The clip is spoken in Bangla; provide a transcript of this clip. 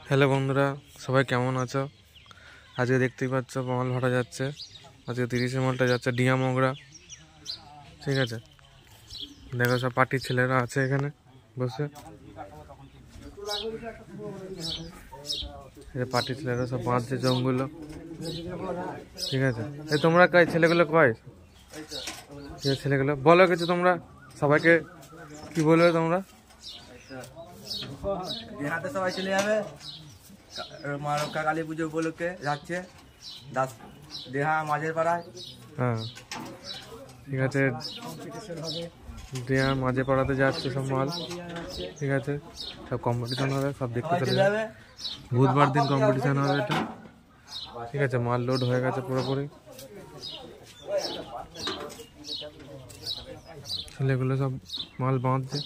হ্যালো বন্ধুরা, সবাই কেমন আছো? আজকে দেখতেই পাচ্ছ মাল ভাড়া যাচ্ছে। আজকে 30-এ মালটা যাচ্ছে ডিয়া মগরা। ঠিক আছে, দেখো সব পার্টির ছেলেরা আছে এখানে বসে। পার্টির ছেলেরা সব বাঁধছে জঙ্গল। ঠিক আছে, এই তোমরা কয় ছেলেগুলো কয় ছেলেগুলো বলো কিছু তোমরা সবাইকে কি বলবে তোমরা? হাতে সবাই চলে যাবে মা রক্ষা কালী পুজো উপলক্ষে যাচ্ছে দেহা মাঝের পাড়ায়। হ্যাঁ ঠিক আছে, দেহা মাঝে পাড়াতে যাচ্ছে সব মাল। ঠিক আছে, সব কম্পিটিশন হবে, সব দেখতে চলে যাবে। বুধবার দিন কম্পিটিশন হবে এটা। ঠিক আছে, মাল লোড হয়ে গেছে পুরোপুরি। ছেলেগুলো সব মাল বাঁধছে।